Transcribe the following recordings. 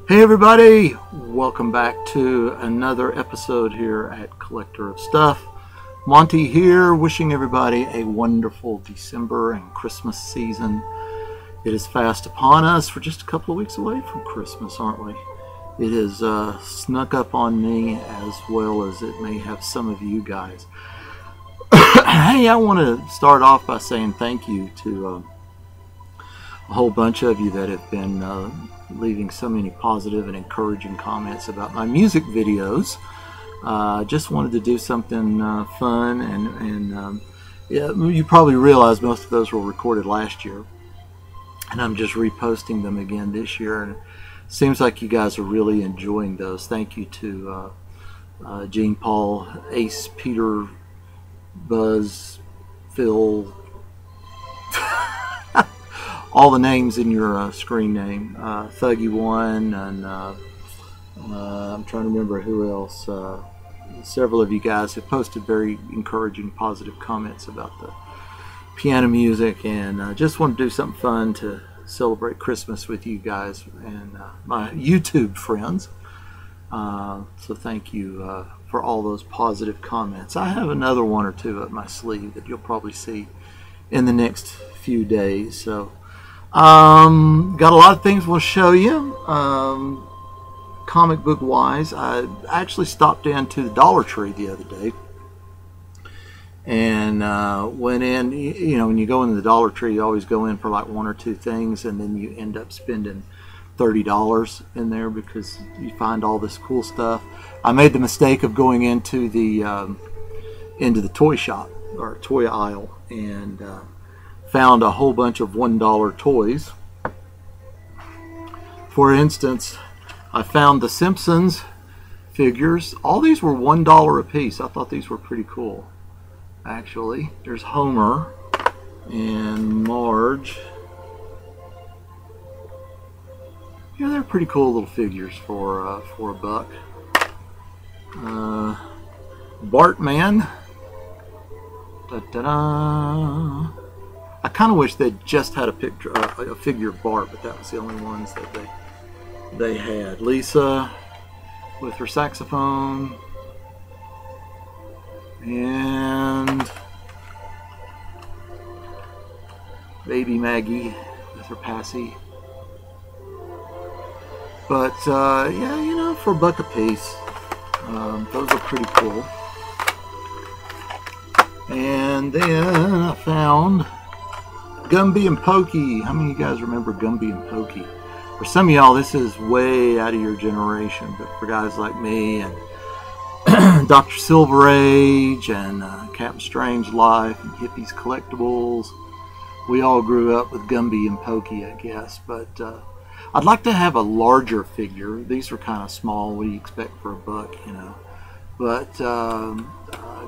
Hey everybody, welcome back to another episode here at Collector of Stuff. Monty here, wishing everybody a wonderful December and Christmas season. It is fast upon us. We're just a couple of weeks away from Christmas, aren't we? It has snuck up on me as well as it may have some of you guys. Hey, I want to start off by saying thank you to a whole bunch of you that have been leaving so many positive and encouraging comments about my music videos. Just wanted to do something fun, and yeah, you probably realize most of those were recorded last year, and I'm just reposting them again this year, and it seems like you guys are really enjoying those. Thank you to Gene, Paul, Ace, Peter, Buzz, Phil, all the names in your screen name, Thuggy1, and I'm trying to remember who else. Several of you guys have posted very encouraging, positive comments about the piano music, and just want to do something fun to celebrate Christmas with you guys and my YouTube friends. So thank you for all those positive comments. I have another one or two up my sleeve that you'll probably see in the next few days. So got a lot of things we'll show you. Comic book wise, I actually stopped into the Dollar Tree the other day and went in. You know, when you go into the Dollar Tree, you always go in for like one or two things, and then you end up spending $30 in there because you find all this cool stuff. I made the mistake of going into the toy shop or toy aisle and found a whole bunch of $1 toys. For instance, I found the Simpsons figures. All these were $1 a piece. I thought these were pretty cool, actually. There's Homer and Marge. Yeah, they're pretty cool little figures for a buck. Bartman. Da-da-da. I kind of wish they just had a picture, a figure of Bart, but that was the only ones that they had. Lisa with her saxophone, and baby Maggie with her passy. But yeah, you know, for a buck a piece, those are pretty cool. And then I found Gumby and Pokey. How many of you guys remember Gumby and Pokey? For some of y'all, this is way out of your generation, but for guys like me and Dr. Silver Age and Captain Strange Life and Hippies Collectibles, we all grew up with Gumby and Pokey, I guess. But I'd like to have a larger figure. These are kind of small. What do you expect for a buck, you know? But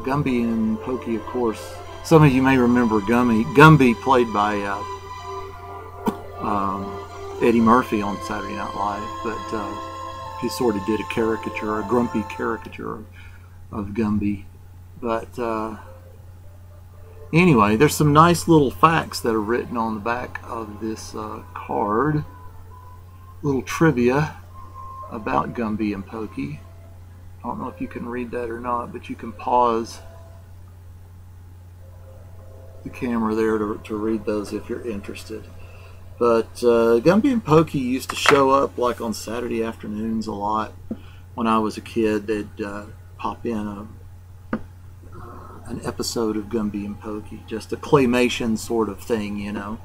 Gumby and Pokey, of course. Some of you may remember Gumby played by Eddie Murphy on Saturday Night Live, but he sort of did a caricature, a grumpy caricature of Gumby. But anyway, there's some nice little facts that are written on the back of this card. Little trivia about Gumby and Pokey. I don't know if you can read that or not, but you can pause the camera there to read those if you're interested. But Gumby and Pokey used to show up like on Saturday afternoons a lot. When I was a kid, they'd pop in an episode of Gumby and Pokey, just a claymation sort of thing, you know.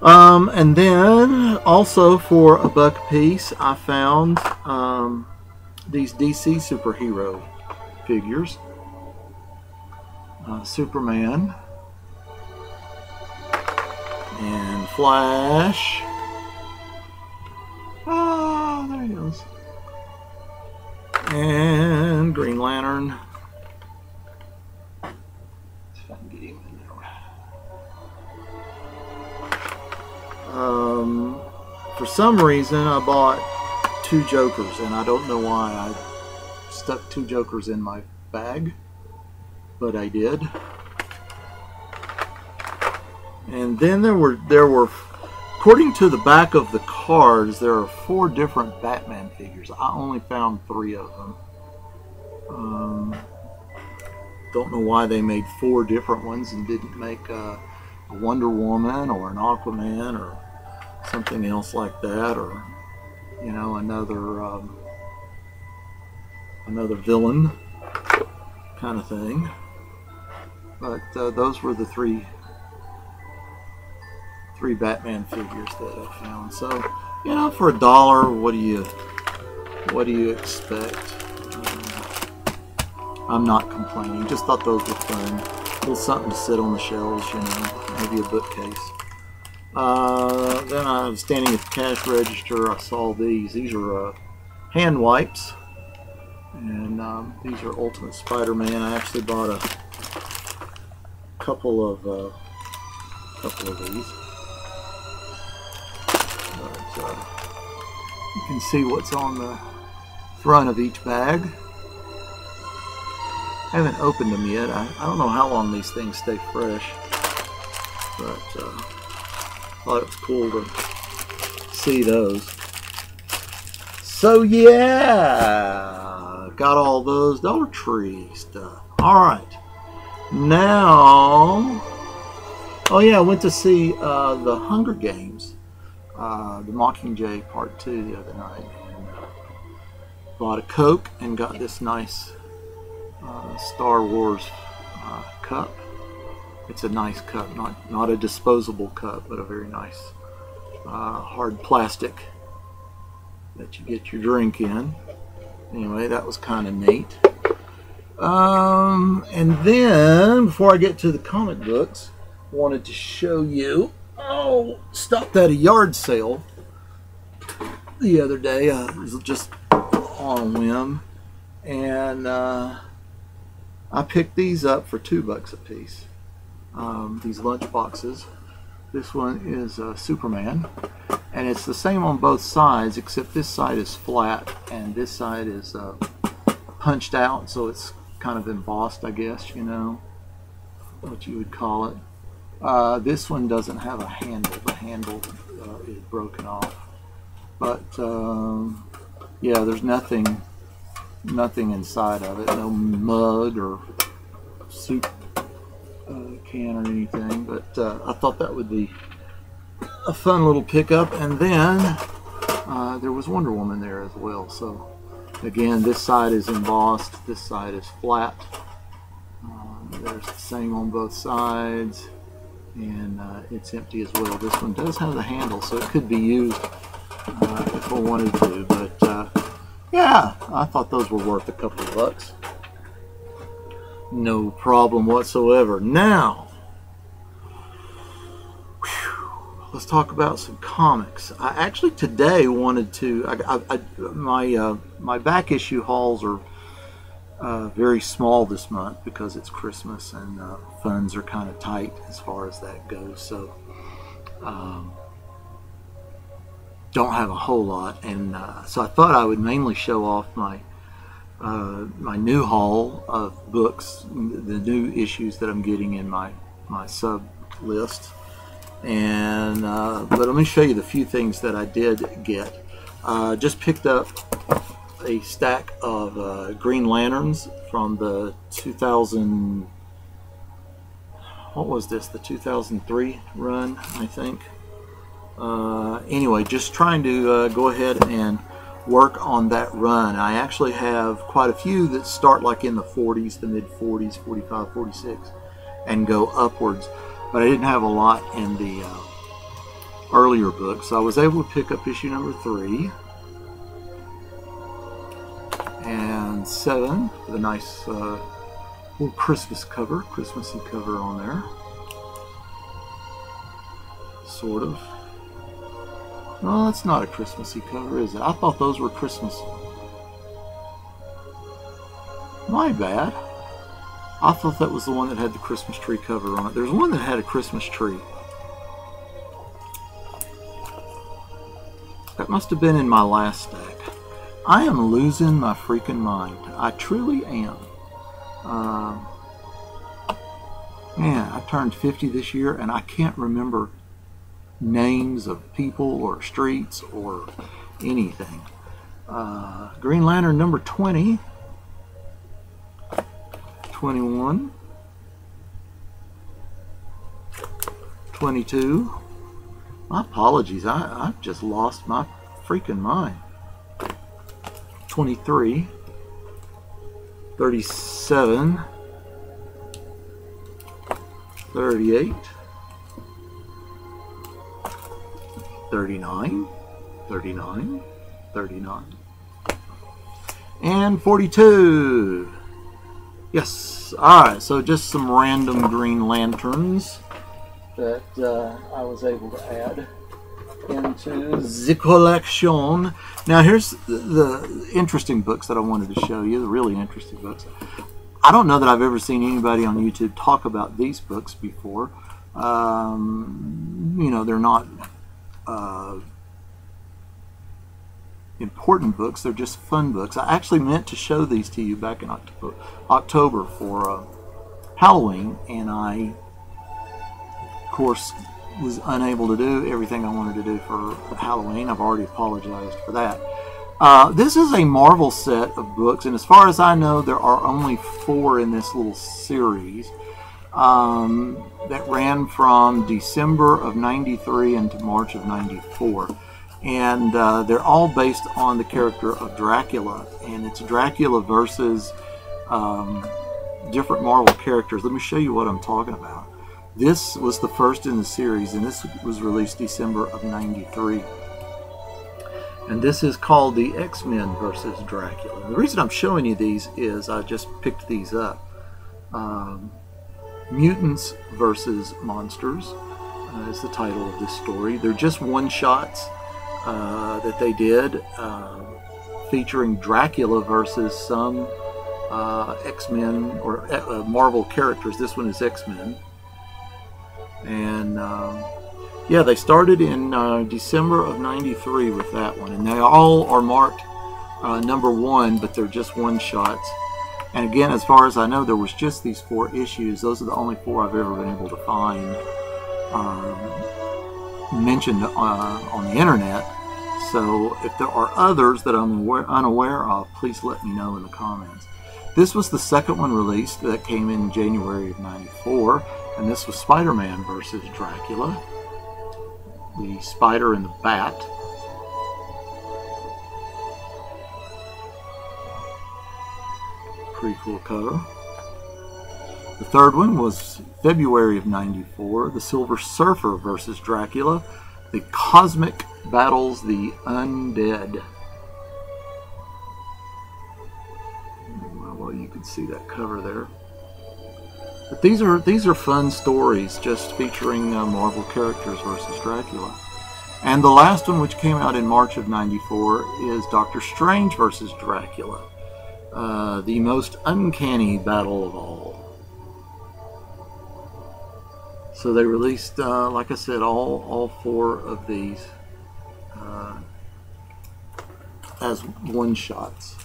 And then also for a buck a piece, I found these DC superhero figures. Superman and Flash. Oh, there he goes. And Green Lantern. If I can get him in there. For some reason, I bought 2 Jokers, and I don't know why I stuck 2 Jokers in my bag, but I did. And then there were According to the back of the cards, there are 4 different Batman figures. I only found 3 of them. Don't know why they made 4 different ones and didn't make a Wonder Woman or an Aquaman or something else like that, or you know, another villain kind of thing. But those were the three Batman figures that I found. So, you know, for $1, what do you expect? I'm not complaining. Just thought those were fun. A little something to sit on the shelves, you know, maybe a bookcase. Then I was standing at the cash register. I saw these. These are hand wipes, and these are Ultimate Spider-Man. I actually bought a couple of these. But, you can see what's on the front of each bag. I haven't opened them yet. I don't know how long these things stay fresh, but thought it was cool to see those. So yeah, got all those Dollar Tree stuff. All right, now, oh yeah, I went to see the Hunger Games, the Mockingjay Part 2 the other night, and bought a Coke and got this nice Star Wars cup. It's a nice cup, not a disposable cup, but a very nice hard plastic that you get your drink in. Anyway, that was kind of neat. And then, before I get to the comic books, wanted to show you, stopped at a yard sale the other day. It was just on a whim, and I picked these up for $2 a piece. These lunch boxes. This one is Superman, and it's the same on both sides, except this side is flat and this side is punched out, so it's kind of embossed, I guess, you know, what you would call it. This one doesn't have a handle. The handle is broken off, but yeah, there's nothing inside of it, no mug or soup can or anything, but I thought that would be a fun little pickup. And then there was Wonder Woman there as well. So again, this side is embossed, this side is flat. There's the same on both sides, and it's empty as well. This one does have the handle, so it could be used if I wanted to, but yeah, I thought those were worth a couple of bucks. No problem whatsoever. Now, let's talk about some comics. I actually today wanted to. My back issue hauls are very small this month because it's Christmas and funds are kind of tight as far as that goes. So don't have a whole lot, and so I thought I would mainly show off my new haul of books, the new issues that I'm getting in my sub list. And but let me show you the few things that I did get. Just picked up a stack of Green Lanterns from the 2000. What was this? The 2003 run, I think. Anyway, just trying to go ahead and work on that run. I actually have quite a few that start like in the 40s, the mid 40s, 45, 46, and go upwards. But I didn't have a lot in the earlier books, so I was able to pick up issue number 3 and 7 with a nice little Christmas cover, Christmassy cover on there, sort of. No, that's not a Christmassy cover, is it? I thought those were Christmas. My bad. I thought that was the one that had the Christmas tree cover on it. There's one that had a Christmas tree. That must have been in my last stack. I am losing my freaking mind. I truly am. Man, I turned 50 this year, and I can't remember names of people or streets or anything. Green Lantern number 20, 21, 22. My apologies, I've just lost my freaking mind. 23, 37, 38, 39, 39, 39, and 42. Yes. Alright, so just some random Green Lanterns that I was able to add into the collection. Now here's the interesting books that I wanted to show you, the really interesting books. I don't know that I've ever seen anybody on YouTube talk about these books before. You know, they're not important books, they're just fun books. I actually meant to show these to you back in October for Halloween, and I, of course, was unable to do everything I wanted to do for Halloween. I've already apologized for that. This is a Marvel set of books, and as far as I know, there are only 4 in this little series that ran from December of '93 into March of '94. And they're all based on the character of Dracula, and it's Dracula versus different Marvel characters. Let me show you what I'm talking about. This was the first in the series, and this was released December of '93. And this is called the X-Men versus Dracula. And the reason I'm showing you these is I just picked these up. Mutants versus Monsters is the title of this story. They're just one-shots that they did featuring Dracula versus some X-Men or Marvel characters. This one is X-Men. And yeah, they started in December of '93 with that one, and they all are marked #1, but they're just one-shots. And again, as far as I know, there was just these 4 issues. Those are the only 4 I've ever been able to find mentioned on the internet. So if there are others that I'm unaware of, please let me know in the comments. This was the second one released that came in January of '94, and this was Spider-Man versus Dracula. The Spider and the Bat. Pretty cool cover. The third one was February of '94, the Silver Surfer versus Dracula. The Cosmic Battles the Undead. Well, you can see that cover there. But these are fun stories, just featuring Marvel characters versus Dracula. And the last one, which came out in March of '94, is Doctor Strange versus Dracula. The most uncanny battle of all. So they released, like I said, all 4 of these as one-shots.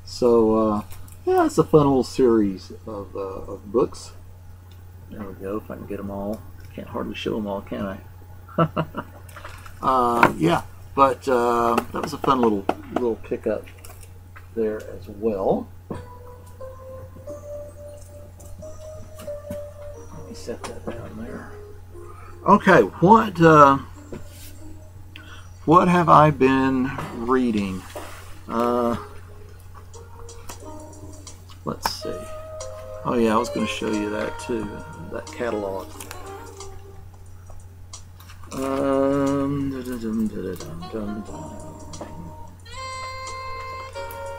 So yeah, it's a fun little series of books. There we go. If I can get them all, can't hardly show them all, can I? Yeah, but that was a fun little pickup there as well. Let me set that down there. Okay, what have I been reading? Let's see. Oh yeah, I was going to show you that too, that catalog.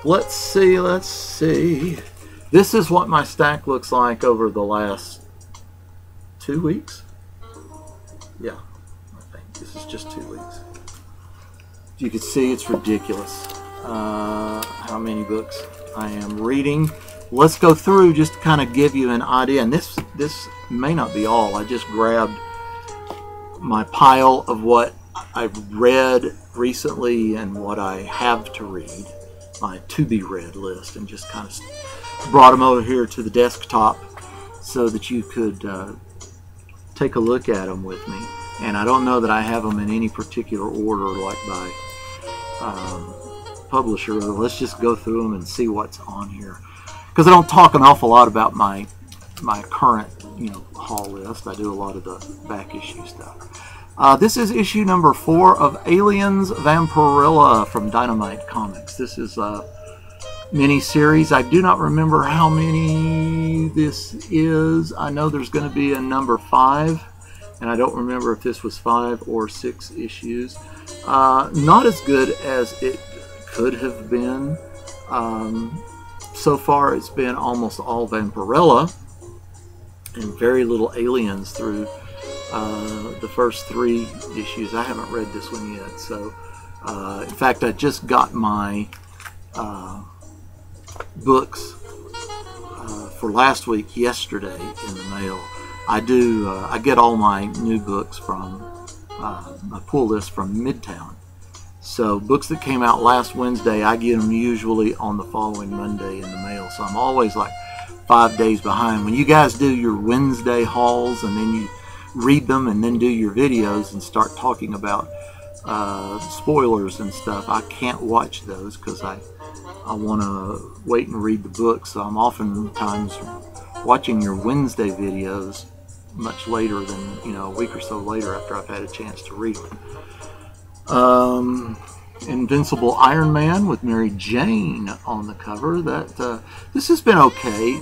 Let's see. This is what my stack looks like over the last 2 weeks. Yeah, I think this is just 2 weeks. You can see it's ridiculous how many books I am reading. Let's go through just to kind of give you an idea. And this may not be all. I just grabbed my pile of what I've read recently and what I have to read, my to-be-read list, and just kind of brought them over here to the desktop so that you could take a look at them with me. And I don't know that I have them in any particular order, like by publisher. Let's just go through them and see what's on here, because I don't talk an awful lot about my current haul list. I do a lot of the back issue stuff. This is issue number 4 of Aliens Vampirella from Dynamite Comics. This is a mini-series. I do not remember how many this is. I know there's going to be a number 5, and I don't remember if this was 5 or 6 issues. Not as good as it could have been. So far it's been almost all Vampirella and very little aliens through the first 3 issues. I haven't read this one yet, so in fact I just got my books for last week yesterday in the mail. I get all my new books from I pull this from Midtown. So books that came out last Wednesday, I get them usually on the following Monday in the mail. So I'm always like 5 days behind. When you guys do your Wednesday hauls and then you read them and then do your videos and start talking about spoilers and stuff, I can't watch those because I want to wait and read the book. So I'm oftentimes watching your Wednesday videos much later than, a week or so later after I've had a chance to read them. Invincible Iron Man with Mary Jane on the cover. This has been okay.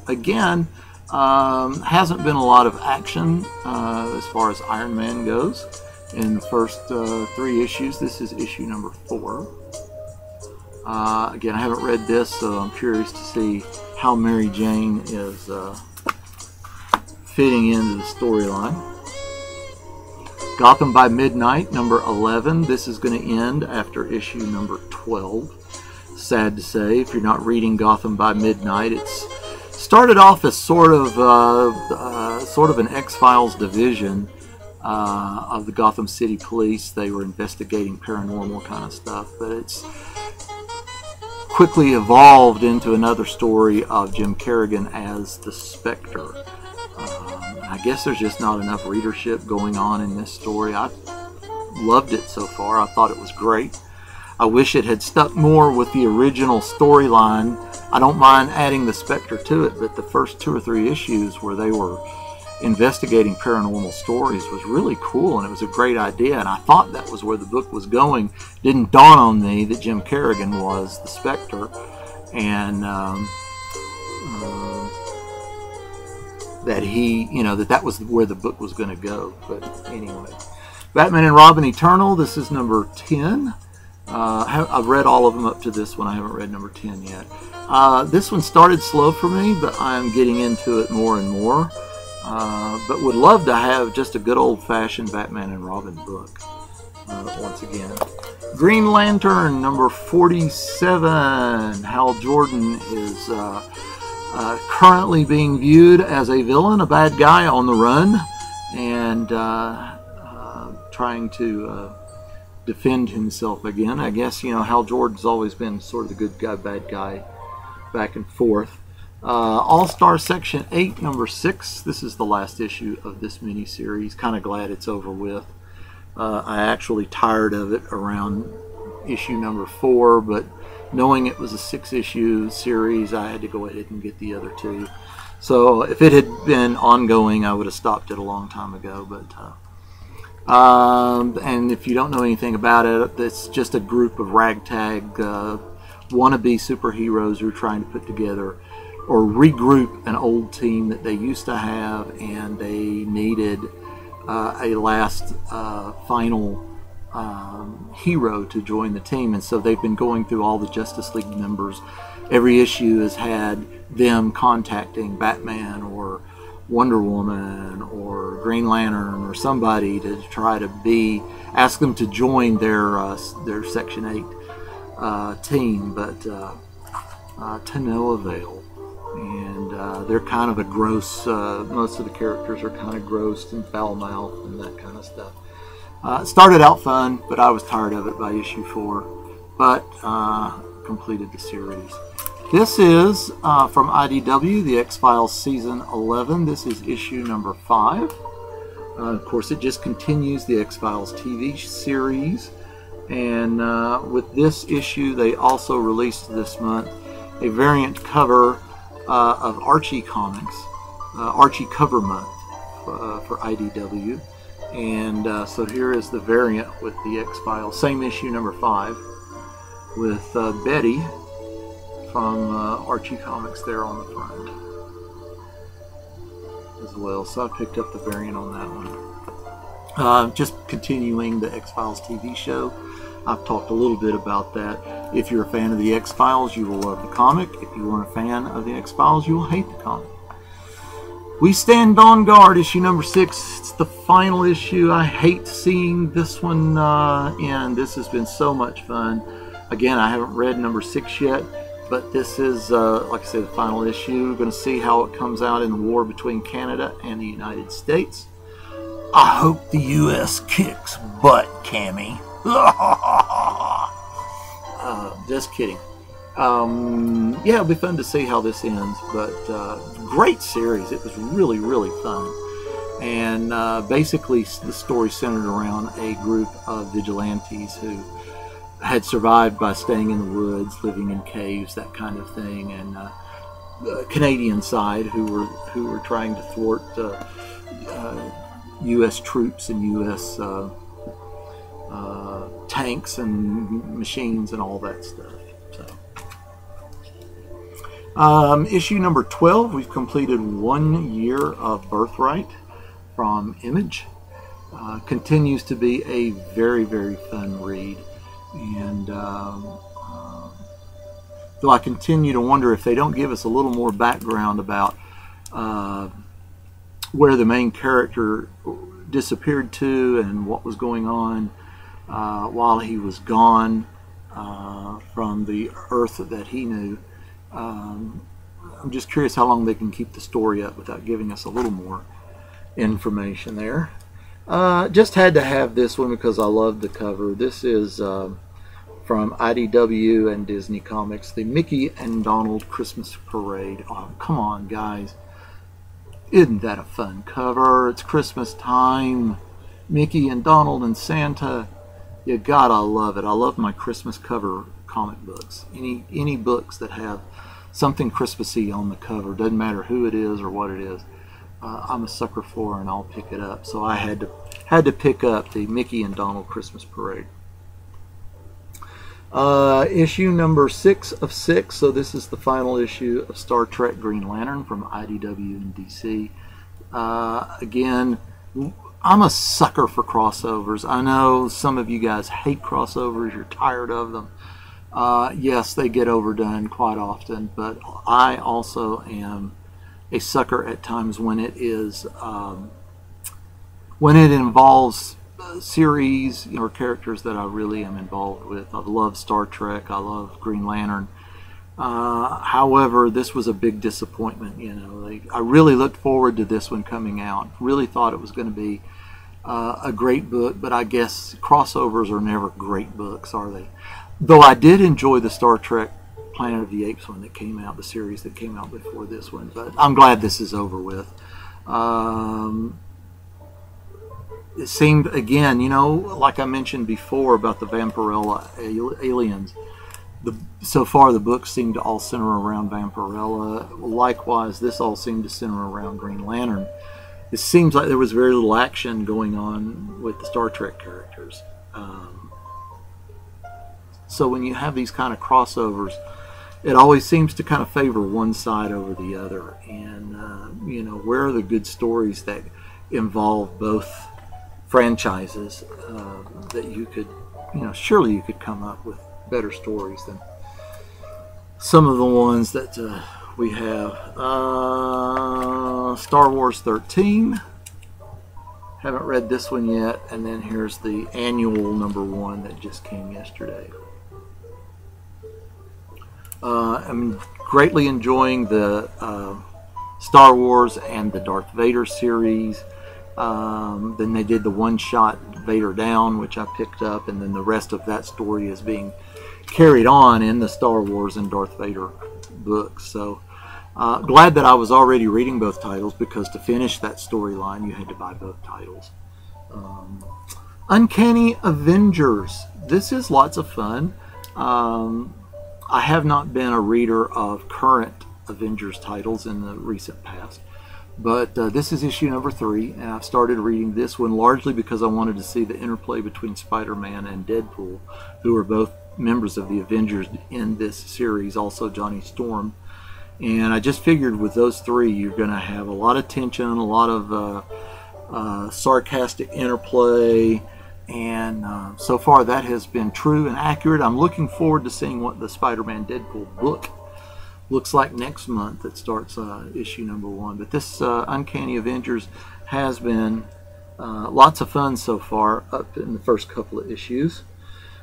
Again, hasn't been a lot of action as far as Iron Man goes in the first 3 issues. This is issue number 4. Again, I haven't read this, so I'm curious to see how Mary Jane is fitting into the storyline. Gotham by Midnight, number 11. This is going to end after issue number 12. Sad to say, if you're not reading Gotham by Midnight, it's started off as sort of an X-Files division of the Gotham City Police. They were investigating paranormal kind of stuff, but it's quickly evolved into another story of Jim Kerrigan as the Spectre. I guess there's just not enough readership going on in this story. I loved it so far. I thought it was great. I wish it had stuck more with the original storyline. I don't mind adding the Spectre to it, but the first 2 or 3 issues where they were investigating paranormal stories was really cool, and it was a great idea, and I thought that was where the book was going. It didn't dawn on me that Jim Kerrigan was the Spectre, and that he, that was where the book was going to go. But anyway, Batman and Robin Eternal, this is number 10. I've read all of them up to this one. I haven't read number 10 yet. This one started slow for me, but I'm getting into it more and more. But would love to have just a good old-fashioned Batman and Robin book once again. Green Lantern, number 47. Hal Jordan is currently being viewed as a villain, a bad guy on the run, and trying to defend himself again. I guess, Hal Jordan's always been sort of the good guy, bad guy, back and forth. All-Star Section 8, number 6. This is the last issue of this mini-series. Kind of glad it's over with. I actually tired of it around issue number 4, but knowing it was a 6-issue series, I had to go ahead and get the other 2. So if it had been ongoing, I would have stopped it a long time ago. But and if you don't know anything about it, it's just a group of ragtag wannabe superheroes who are trying to put together or regroup an old team that they used to have, and they needed a last final hero to join the team, and so they've been going through all the Justice League members. Every issue has had them contacting Batman or Wonder Woman or Green Lantern or somebody to try to ask them to join their Section 8 team, but to no avail. And they're kind of a gross, most of the characters are kind of gross and foul-mouthed and that kind of stuff. It started out fun, but I was tired of it by issue 4, but completed the series. This is from IDW, the X-Files Season 11. This is issue number 5. Of course, it just continues the X-Files TV series. And with this issue, they also released this month a variant cover of Archie Comics, Archie Cover Month for IDW. And so here is the variant with the X-Files, same issue number 5, with Betty from Archie Comics there on the front as well. So I picked up the variant on that one. Just continuing the X-Files TV show. I've talked a little bit about that. If you're a fan of the X-Files, you will love the comic. If you aren't a fan of the X-Files, you will hate the comic. We Stand on Guard, issue number 6. It's the final issue. I hate seeing this one end. This has been so much fun. Again, I haven't read number 6 yet, but this is, like I said, the final issue. We're going to see how it comes out in the war between Canada and the United States. I hope the U.S. kicks butt, Cammy. Just kidding. Yeah, it'll be fun to see how this ends, but great series. It was really, really fun. And basically the story centered around a group of vigilantes who had survived by staying in the woods, living in caves, that kind of thing, and the Canadian side who were trying to thwart U.S. troops and U.S. Tanks and machines and all that stuff. So, issue number 12, we've completed 1 year of Birthright from Image. Continues to be a very, very fun read. And though I continue to wonder if they don't give us a little more background about where the main character disappeared to and what was going on while he was gone from the Earth that he knew. I'm just curious how long they can keep the story up without giving us a little more information there. Just had to have this one because I love the cover. This is from IDW and Disney Comics, the Mickey and Donald Christmas Parade. Oh, come on, guys. Isn't that a fun cover? It's Christmas time. Mickey and Donald and Santa. You gotta love it. I love my Christmas cover comic books. Any books that have something Christmassy on the cover, doesn't matter who it is or what it is, I'm a sucker for, and I'll pick it up. So I had to pick up the Mickey and Donald Christmas Parade. Issue number 6 of 6. So this is the final issue of Star Trek Green Lantern from IDW and DC. Again, I'm a sucker for crossovers. I know some of you guys hate crossovers. You're tired of them. Yes, they get overdone quite often, but I also am a sucker at times when it is when it involves series or characters that I really am involved with. I love Star Trek. I love Green Lantern. However, this was a big disappointment. You know, I really looked forward to this one coming out. Really thought it was going to be a great book, but I guess crossovers are never great books, are they? Though I did enjoy the Star Trek Planet of the Apes one that came out, the series that came out before this one, but I'm glad this is over with. It seemed, again, you know, like I mentioned before about the Vampirella aliens, so far the books seem to all center around Vampirella. Likewise, this all seemed to center around Green Lantern. It seems like there was very little action going on with the Star Trek characters. So when you have these kind of crossovers, it always seems to kind of favor one side over the other. And, you know, where are the good stories that involve both franchises that you could, you know, surely you could come up with better stories than some of the ones that we have. Star Wars 13. Haven't read this one yet. And then here's the annual #1 that just came yesterday. I'm greatly enjoying the Star Wars and the Darth Vader series. Then they did the one-shot Vader Down, which I picked up, and then the rest of that story is being carried on in the Star Wars and Darth Vader books. So Glad that I was already reading both titles, because to finish that storyline you had to buy both titles. Uncanny Avengers. This is lots of fun. I have not been a reader of current Avengers titles in the recent past, but this is issue number 3, and I've started reading this one largely because I wanted to see the interplay between Spider-Man and Deadpool, who are both members of the Avengers in this series, also Johnny Storm. And I just figured with those 3 you're going to have a lot of tension, a lot of sarcastic interplay, and so far that has been true and accurate. I'm looking forward to seeing what the Spider-Man Deadpool book looks like next month. That starts issue number 1. But this Uncanny Avengers has been lots of fun so far up in the first couple of issues.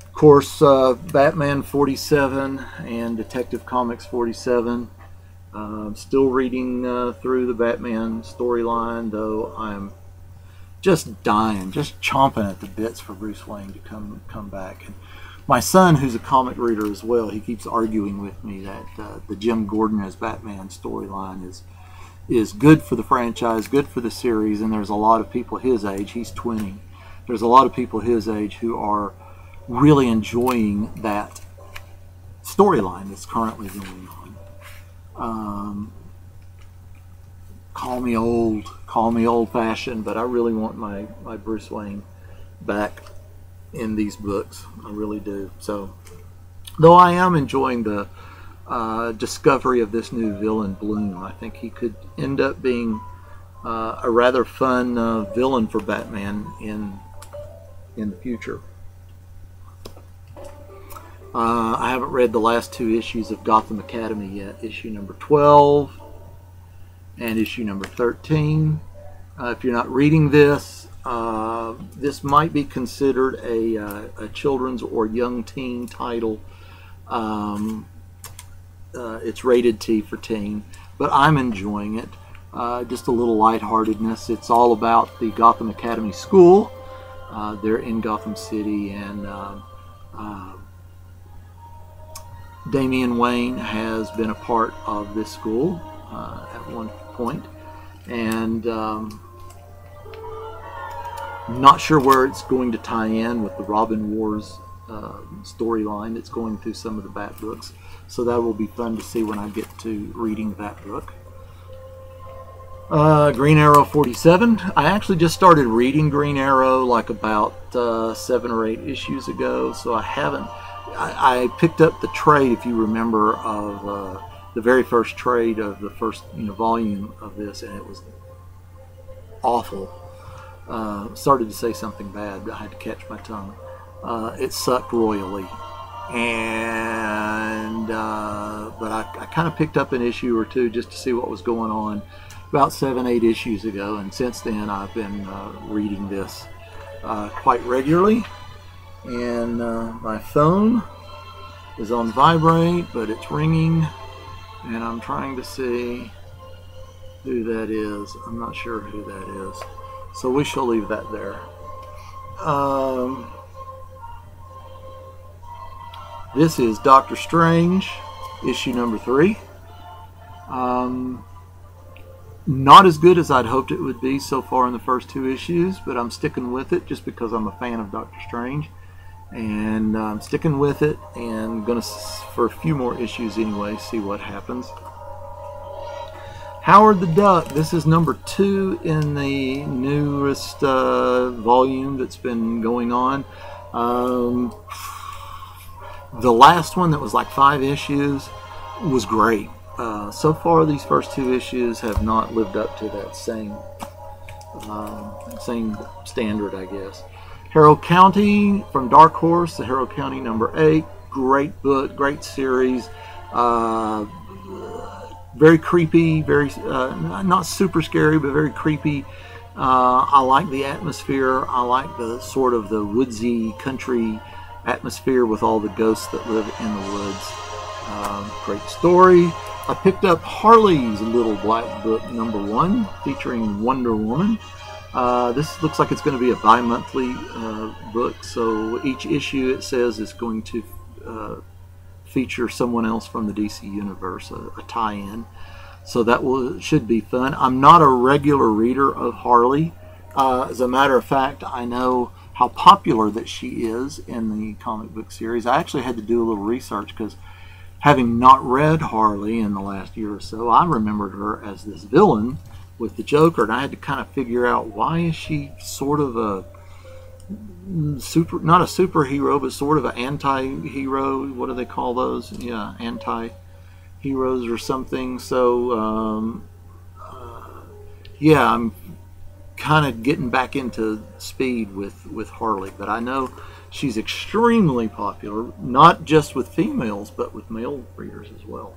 Of course, Batman 47 and Detective Comics 47. Still reading through the Batman storyline, though I'm just dying, just chomping at the bits for Bruce Wayne to come back. And my son, who's a comic reader as well, he keeps arguing with me that the Jim Gordon as Batman storyline is good for the franchise, good for the series, and there's a lot of people his age, he's 20, there's a lot of people his age who are really enjoying that storyline that's currently going on. Call me old-fashioned, but I really want my Bruce Wayne back in these books. I really do. So, though I am enjoying the discovery of this new villain, Bloom, I think he could end up being a rather fun villain for Batman in the future. I haven't read the last 2 issues of Gotham Academy yet, issue number 12 and issue number 13. If you're not reading this, this might be considered a children's or young teen title. It's rated T for teen, but I'm enjoying it. Just a little lightheartedness. It's all about the Gotham Academy School. They're in Gotham City, and Damian Wayne has been a part of this school at one point, and not sure where it's going to tie in with the Robin Wars storyline that's going through some of the Bat books, so that will be fun to see when I get to reading that book. Green Arrow 47. I actually just started reading Green Arrow like about 7 or 8 issues ago, so I haven't. I picked up the trade, if you remember, of the very first trade of the first volume of this, and it was awful. Started to say something bad. I had to catch my tongue. It sucked royally, and but I kind of picked up an issue or 2 just to see what was going on about 7, 8 issues ago, and since then I've been reading this quite regularly. And my phone is on vibrate, but it's ringing, and I'm trying to see who that is. I'm not sure who that is, so we shall leave that there. This is Doctor Strange, issue number 3. Not as good as I'd hoped it would be so far in the first 2 issues, but I'm sticking with it just because I'm a fan of Doctor Strange. And I'm sticking with it, and going to, for a few more issues anyway, see what happens. Howard the Duck. This is number 2 in the newest volume that's been going on. The last one that was like 5 issues was great. So far these first 2 issues have not lived up to that same standard, I guess. Harrow County from Dark Horse, the Harrow County number 8. Great book, great series. Very creepy, very not super scary, but very creepy. I like the atmosphere. I like the sort of the woodsy country atmosphere with all the ghosts that live in the woods. Great story. I picked up Harley's Little Black Book number 1 featuring Wonder Woman. This looks like it's going to be a bi-monthly book, so each issue, it says, is going to feature someone else from the DC universe, a tie-in. So that should be fun. I'm not a regular reader of Harley. As a matter of fact, I know how popular that she is in the comic book series. I actually had to do a little research because having not read Harley in the last year or so, I remembered her as this villain with the Joker, and I had to kind of figure out, why is she sort of a not a superhero, but sort of an anti-hero. What do they call those? Yeah, anti-heroes or something. So yeah, I'm kind of getting back into speed with Harley, but I know she's extremely popular, not just with females, but with male readers as well.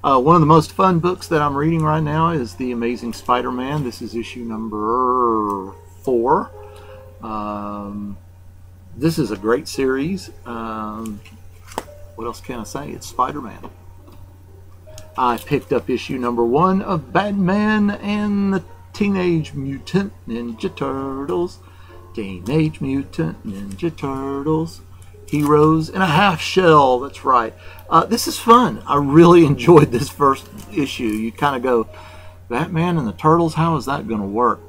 One of the most fun books that I'm reading right now is The Amazing Spider-Man. This is issue number 4. This is a great series. What else can I say? It's Spider-Man. I picked up issue number 1 of Batman and the Teenage Mutant Ninja Turtles. Teenage Mutant Ninja Turtles. Heroes in a Half Shell. That's right. This is fun. I really enjoyed this first issue. You kind of go, Batman and the Turtles, how is that going to work?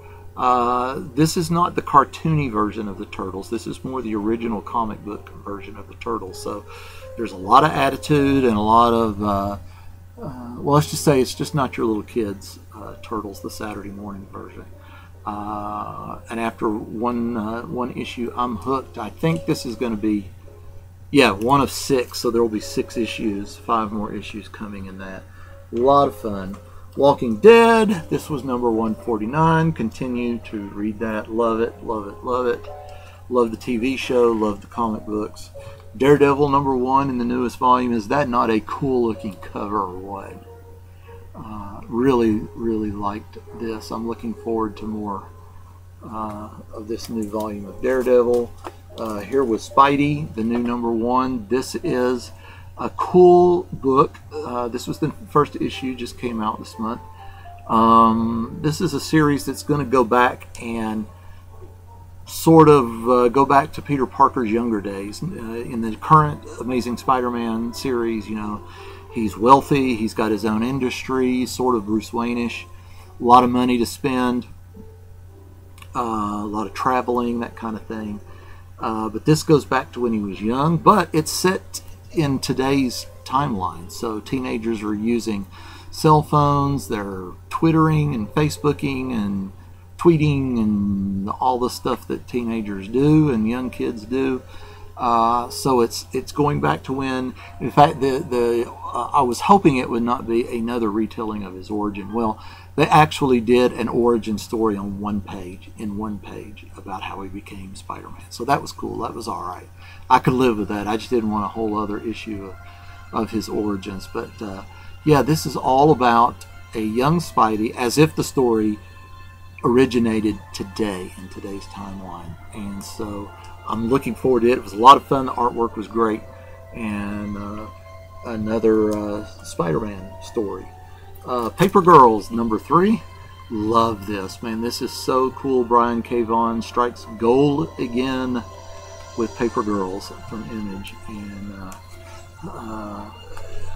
This is not the cartoony version of the Turtles. This is more the original comic book version of the Turtles. So there's a lot of attitude and a lot of, well, let's just say it's just not your little kids' Turtles, the Saturday morning version. And after one issue, I'm hooked. I think this is going to be, yeah, 1 of 6, so there will be 6 issues, 5 more issues coming in that. A lot of fun. Walking Dead, this was number 149. Continue to read that. Love it, love it, love it. Love the TV show, love the comic books. Daredevil, number 1 in the newest volume. Is that not a cool looking cover or what? Really, really liked this. I'm looking forward to more of this new volume of Daredevil. Here was Spidey, the new number 1. This is a cool book. This was the first issue, just came out this month. This is a series that's going to go back and sort of go back to Peter Parker's younger days. In the current Amazing Spider-Man series, you know, he's wealthy, he's got his own industry, sort of Bruce Wayne-ish, a lot of money to spend, a lot of traveling, that kind of thing. But this goes back to when he was young, but it's set in today's timeline. So teenagers are using cell phones, they're twittering and facebooking and tweeting and all the stuff that teenagers do and young kids do. So it's going back to when, in fact, I was hoping it would not be another retelling of his origin. Well, they actually did an origin story on one page, about how he became Spider-Man. So that was cool. That was all right. I could live with that. I just didn't want a whole other issue of his origins. But yeah, this is all about a young Spidey, as if the story originated today, in today's timeline. And so I'm looking forward to it. It was a lot of fun. The artwork was great. And another Spider-Man story. Paper Girls, number 3. Love this, man. This is so cool. Brian K. Vaughan strikes gold again with Paper Girls from Image. And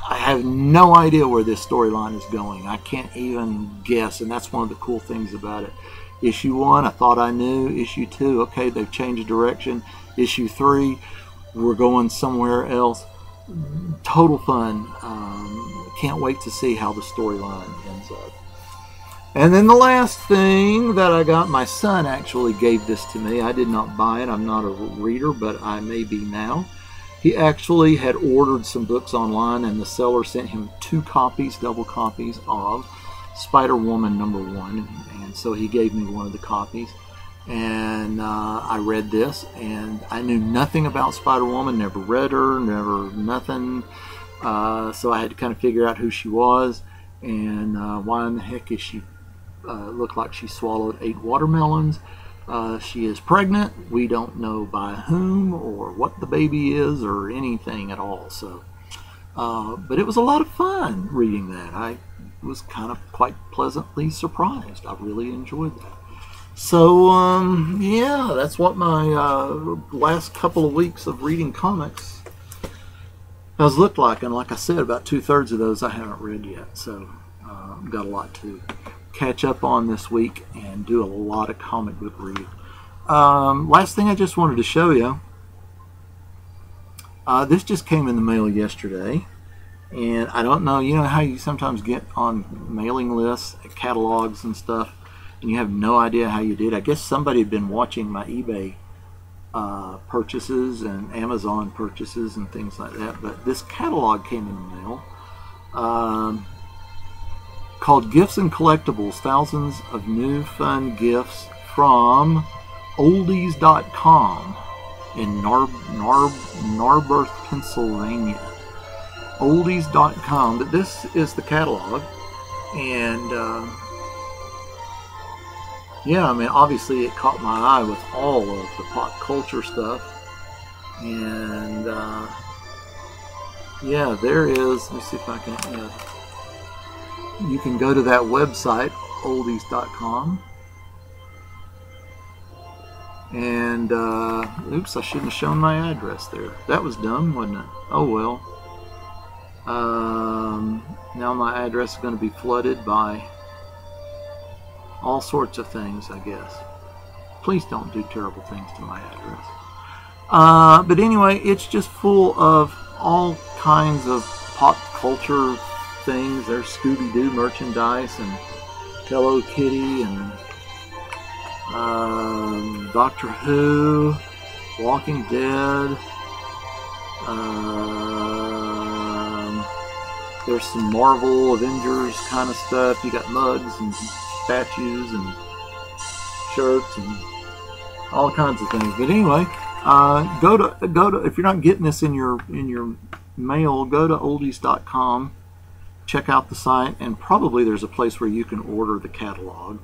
I have no idea where this storyline is going. I can't even guess, and that's one of the cool things about it. Issue 1, I thought I knew. Issue 2, okay, they've changed direction. Issue 3, we're going somewhere else. Total fun. Can't wait to see how the storyline ends up. And then the last thing that I got, my son actually gave this to me. I did not buy it. I'm not a reader, but I may be now. He actually had ordered some books online, and the seller sent him 2 copies, double copies of Spider-Woman number 1. And so he gave me one of the copies. And I read this, and I knew nothing about Spider-Woman, never read her, never nothing. So I had to kind of figure out who she was, and why in the heck is she looked like she swallowed 8 watermelons. She is pregnant. We don't know by whom or what the baby is or anything at all. So, but it was a lot of fun reading that. I was kind of quite pleasantly surprised. I really enjoyed that. So, yeah, that's what my last couple of weeks of reading comics has looked like. And like I said, about 2/3 of those I haven't read yet. So, got a lot to catch up on this week and do a lot of comic book reading. Last thing I just wanted to show you, this just came in the mail yesterday, and I don't know, you know how you sometimes get on mailing lists, catalogs and stuff, and you have no idea how you did. I guess somebody had been watching my eBay purchases and Amazon purchases and things like that, but this catalog came in the mail called Gifts and Collectibles, thousands of new fun gifts from oldies.com in Narberth, Pennsylvania. Oldies.com, but this is the catalog, and yeah, I mean, obviously it caught my eye with all of the pop culture stuff, and yeah, there is, let me see if I can, you can go to that website, oldies.com, and oops, I shouldn't have shown my address there. That was dumb, wasn't it? Oh well. Now my address is going to be flooded by all sorts of things, I guess. Please don't do terrible things to my address. But anyway, it's just full of all kinds of pop culture things. There's Scooby-Doo merchandise and Hello Kitty and Doctor Who, Walking Dead. There's some Marvel Avengers kind of stuff. You got mugs and statues and shirts and all kinds of things. But anyway, go to if you're not getting this in your mail, go to oldies.com, check out the site, and probably there's a place where you can order the catalog,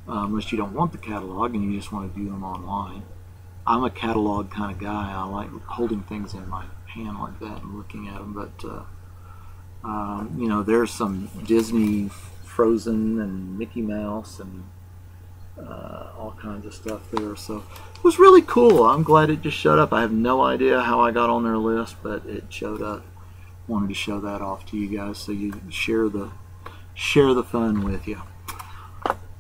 unless you don't want the catalog and you just want to view them online. I'm a catalog kind of guy. I like holding things in my hand like that and looking at them. But you know, there's some Disney, Frozen, and Mickey Mouse, and all kinds of stuff there. So it was really cool. I'm glad it just showed up. I have no idea how I got on their list, but it showed up. Wanted to show that off to you guys so you share the fun with you.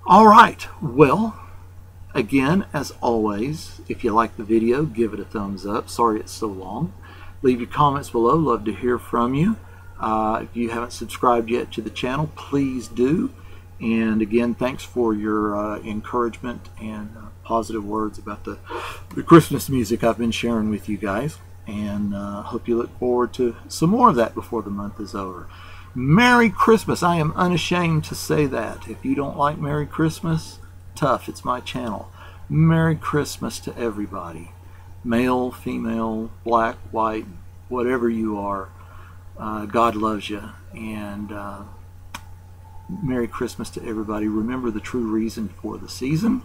All right. Well, again, as always, if you like the video, give it a thumbs up. Sorry it's so long. Leave your comments below. Love to hear from you. If you haven't subscribed yet to the channel, please do. And again, thanks for your encouragement and positive words about the Christmas music I've been sharing with you guys. And hope you look forward to some more of that before the month is over. Merry Christmas. I am unashamed to say that. If you don't like Merry Christmas, tough. It's my channel. Merry Christmas to everybody. Male, female, black, white, whatever you are. God loves you, and Merry Christmas to everybody. Remember the true reason for the season,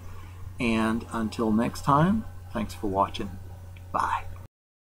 and until next time, thanks for watching. Bye.